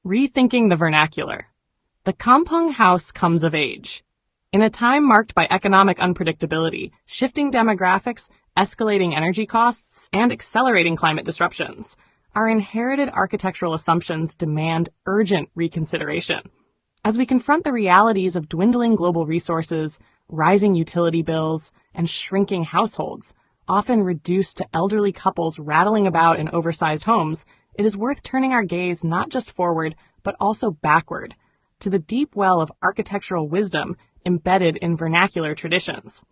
Rethinking the vernacular. The Kampung house comes of age. In a time marked by economic unpredictability, shifting demographics, escalating energy costs, and accelerating climate disruptions, our inherited architectural assumptions demand urgent reconsideration. As we confront the realities of dwindling global resources, rising utility bills, and shrinking households, often reduced to elderly couples rattling about in oversized homes, it is worth turning our gaze not just forward, but also backward, to the deep well of architectural wisdom embedded in vernacular traditions.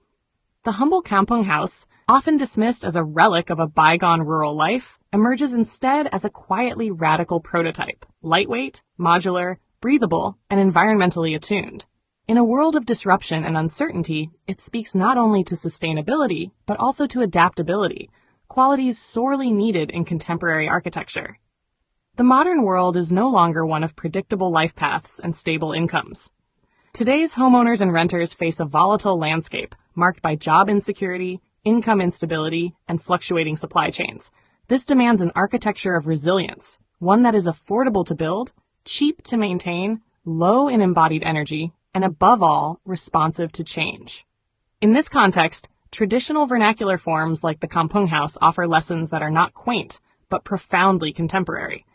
The humble Kampung house, often dismissed as a relic of a bygone rural life, emerges instead as a quietly radical prototype, lightweight, modular, breathable, and environmentally attuned. In a world of disruption and uncertainty, it speaks not only to sustainability, but also to adaptability, qualities sorely needed in contemporary architecture. The modern world is no longer one of predictable life paths and stable incomes. Today's homeowners and renters face a volatile landscape marked by job insecurity, income instability, and fluctuating supply chains. This demands an architecture of resilience, one that is affordable to build, cheap to maintain, low in embodied energy, and above all, responsive to change. In this context, traditional vernacular forms like the Kampung house offer lessons that are not quaint, but profoundly contemporary.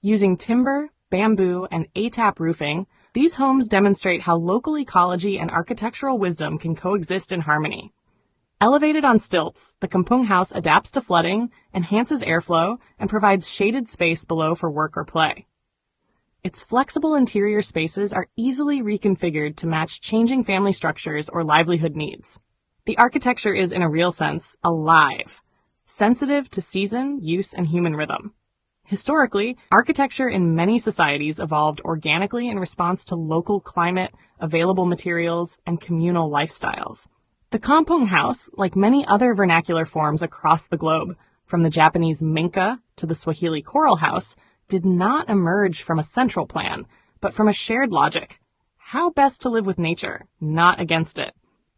Using timber, bamboo, and ATAP roofing, these homes demonstrate how local ecology and architectural wisdom can coexist in harmony. Elevated on stilts, the Kampung house adapts to flooding, enhances airflow, and provides shaded space below for work or play. Its flexible interior spaces are easily reconfigured to match changing family structures or livelihood needs. The architecture is, in a real sense, alive, sensitive to season, use, and human rhythm. Historically, architecture in many societies evolved organically in response to local climate, available materials, and communal lifestyles. The Kampung house, like many other vernacular forms across the globe, from the Japanese minka to the Swahili coral house, did not emerge from a central plan, but from a shared logic. How best to live with nature, not against it.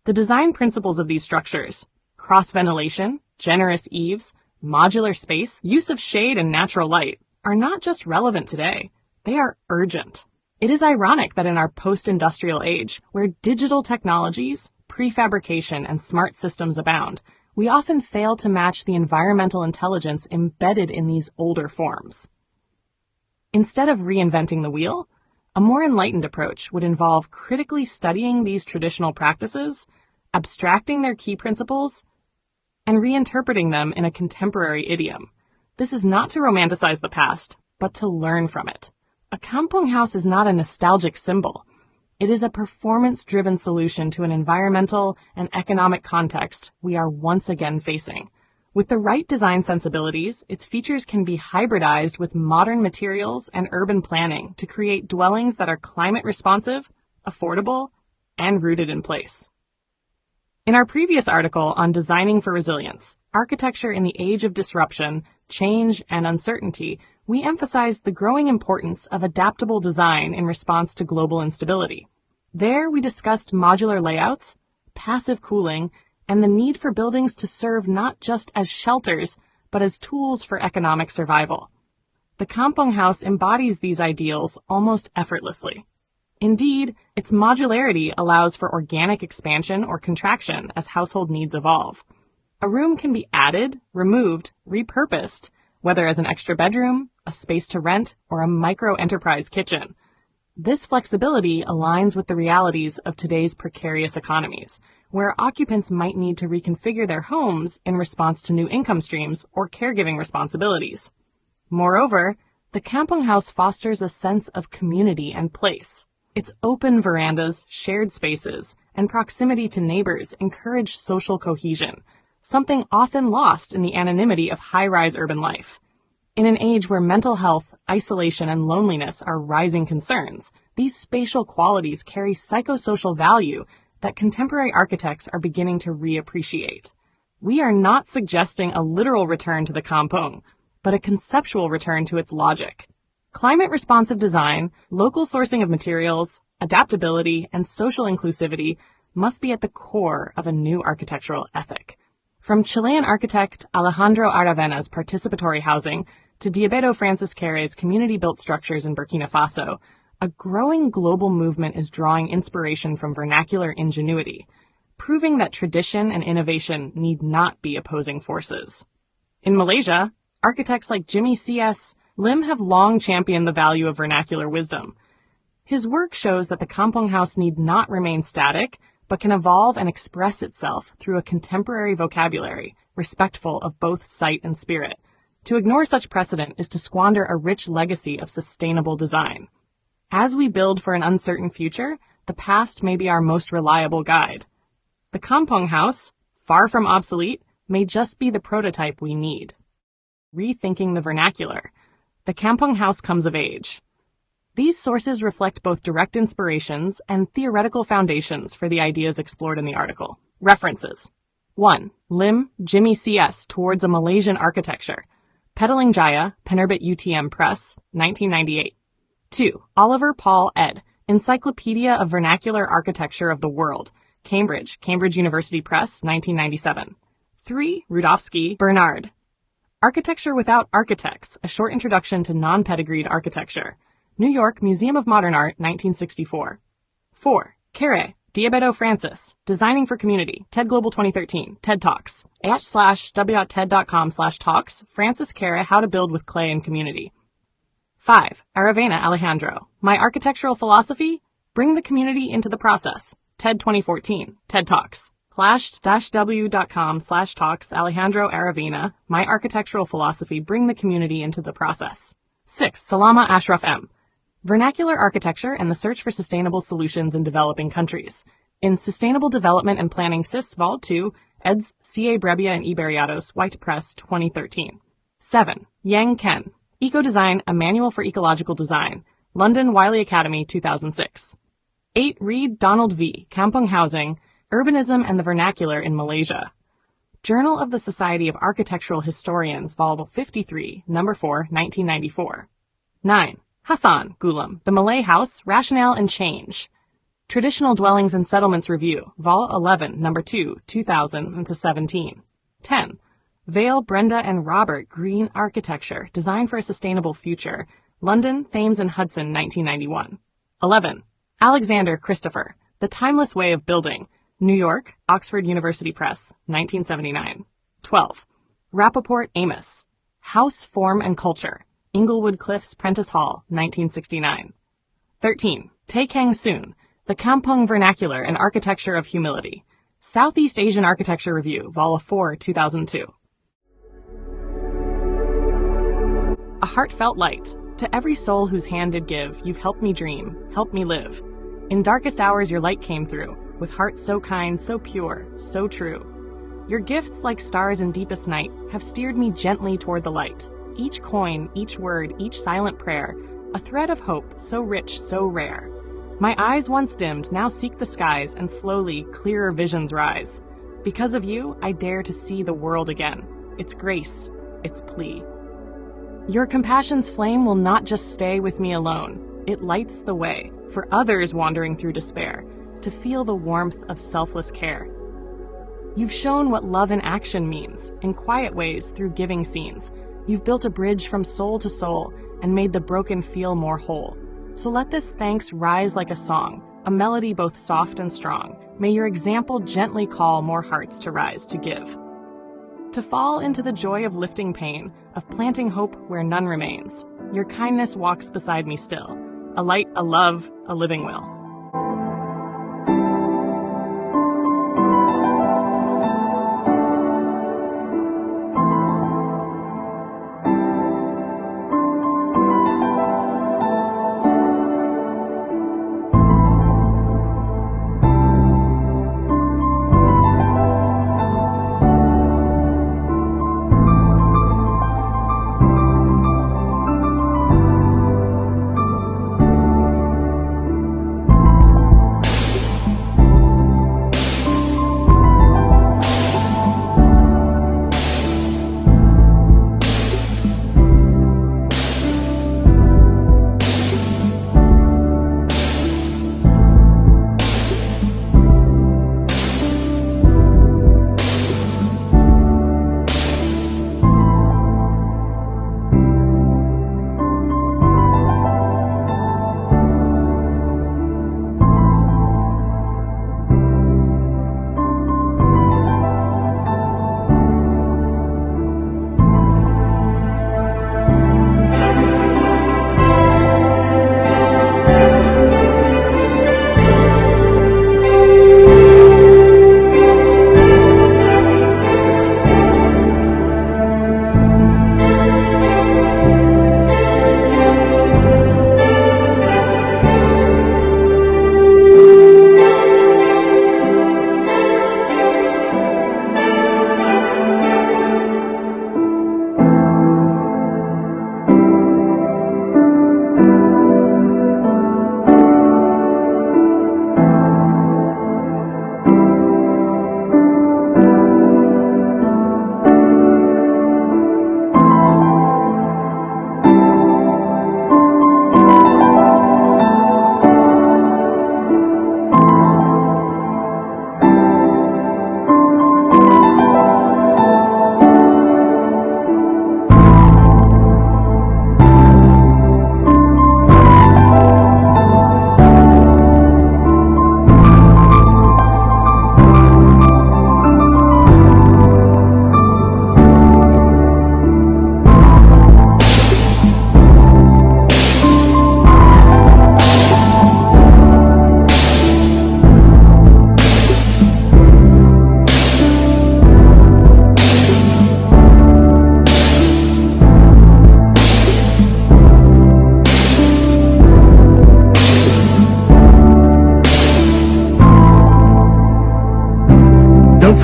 The design principles of these structures, cross-ventilation, generous eaves, modular space, use of shade and natural light, are not just relevant today, they are urgent. It is ironic that in our post-industrial age, where digital technologies, prefabrication, and smart systems abound, we often fail to match the environmental intelligence embedded in these older forms. Instead of reinventing the wheel, a more enlightened approach would involve critically studying these traditional practices, abstracting their key principles, and reinterpreting them in a contemporary idiom. This is not to romanticize the past, but to learn from it. A Kampung house is not a nostalgic symbol. It is a performance-driven solution to an environmental and economic context we are once again facing. With the right design sensibilities, its features can be hybridized with modern materials and urban planning to create dwellings that are climate responsive, affordable, and rooted in place. In our previous article on designing for resilience, architecture in the age of disruption, change, and uncertainty, we emphasized the growing importance of adaptable design in response to global instability. There, we discussed modular layouts, passive cooling, and the need for buildings to serve not just as shelters, but as tools for economic survival. The Kampung house embodies these ideals almost effortlessly. Indeed, its modularity allows for organic expansion or contraction as household needs evolve. A room can be added, removed, repurposed, whether as an extra bedroom, a space to rent, or a micro-enterprise kitchen. This flexibility aligns with the realities of today's precarious economies, where occupants might need to reconfigure their homes in response to new income streams or caregiving responsibilities. Moreover, the Kampung house fosters a sense of community and place. Its open verandas, shared spaces, and proximity to neighbors encourage social cohesion, something often lost in the anonymity of high-rise urban life. In an age where mental health, isolation, and loneliness are rising concerns, these spatial qualities carry psychosocial value that contemporary architects are beginning to reappreciate. We are not suggesting a literal return to the Kampung, but a conceptual return to its logic. Climate-responsive design, local sourcing of materials, adaptability, and social inclusivity must be at the core of a new architectural ethic. From Chilean architect Alejandro Aravena's participatory housing to Diabedo Francis Care's community-built structures in Burkina Faso, a growing global movement is drawing inspiration from vernacular ingenuity, proving that tradition and innovation need not be opposing forces. In Malaysia, architects like Jimmy C.S. Lim have long championed the value of vernacular wisdom. His work shows that the Kampung house need not remain static, but can evolve and express itself through a contemporary vocabulary, respectful of both sight and spirit. To ignore such precedent is to squander a rich legacy of sustainable design. As we build for an uncertain future, the past may be our most reliable guide. The Kampung house, far from obsolete, may just be the prototype we need. Rethinking the vernacular. The Kampung house comes of age. These sources reflect both direct inspirations and theoretical foundations for the ideas explored in the article. References. 1. Lim, Jimmy C.S. Towards a Malaysian Architecture. Pedaling Jaya, Penerbit UTM Press, 1998. 2. Oliver Paul ed. Encyclopedia of Vernacular Architecture of the World. Cambridge, Cambridge University Press, 1997. 3. Rudofsky, Bernard. Architecture Without Architects, A Short Introduction to Non-Pedigreed Architecture. New York, Museum of Modern Art, 1964. 4. Care, Diabedo Francis, Designing for Community, TED Global 2013, TED Talks, h/w.ted.com/talks, Francis Care, How to Build with Clay and Community. 5. Aravena Alejandro, My Architectural Philosophy, Bring the Community into the Process, TED 2014, TED Talks, flash-w.com/talks, Alejandro Aravena, My Architectural Philosophy, Bring the Community into the Process. 6. Salama Ashraf M. Vernacular Architecture and the Search for Sustainable Solutions in Developing Countries. In Sustainable Development and Planning SIS Vol. 2, eds. C.A. Brebbia and Iberiatos, White Press, 2013. 7. Yang Ken. Eco-Design, A Manual for Ecological Design. London, Wiley Academy, 2006. 8. Reed Donald V. Kampung Housing, Urbanism and the Vernacular in Malaysia. Journal of the Society of Architectural Historians, Vol. 53, No. 4, 1994. 9. Hassan Gulam, The Malay House, Rationale and Change. Traditional Dwellings and Settlements Review, Vol. 11, No. 2, 2000-17. 10. Vale, Brenda, and Robert, Green Architecture, Design for a Sustainable Future. London, Thames and Hudson, 1991. 11. Alexander Christopher, The Timeless Way of Building. New York, Oxford University Press, 1979. 12. Rappaport Amos, House, Form, and Culture. Inglewood Cliffs, Prentice Hall, 1969. 13. Tae Kang Soon, The Kampung Vernacular and Architecture of Humility. Southeast Asian Architecture Review, Vol. 4, 2002. A heartfelt light. To every soul whose hand did give, you've helped me dream, helped me live. In darkest hours your light came through, with hearts so kind, so pure, so true. Your gifts, like stars in deepest night, have steered me gently toward the light. Each coin, each word, each silent prayer, a thread of hope, so rich, so rare. My eyes once dimmed now seek the skies, and slowly, clearer visions rise. Because of you, I dare to see the world again. Its grace, its plea. Your compassion's flame will not just stay with me alone. It lights the way for others wandering through despair, to feel the warmth of selfless care. You've shown what love in action means, in quiet ways through giving scenes. You've built a bridge from soul to soul and made the broken feel more whole. So let this thanks rise like a song, a melody both soft and strong. May your example gently call more hearts to rise to give. To fall into the joy of lifting pain, of planting hope where none remains. Your kindness walks beside me still, a light, a love, a living will.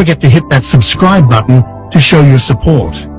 forget to hit that subscribe button to show your support.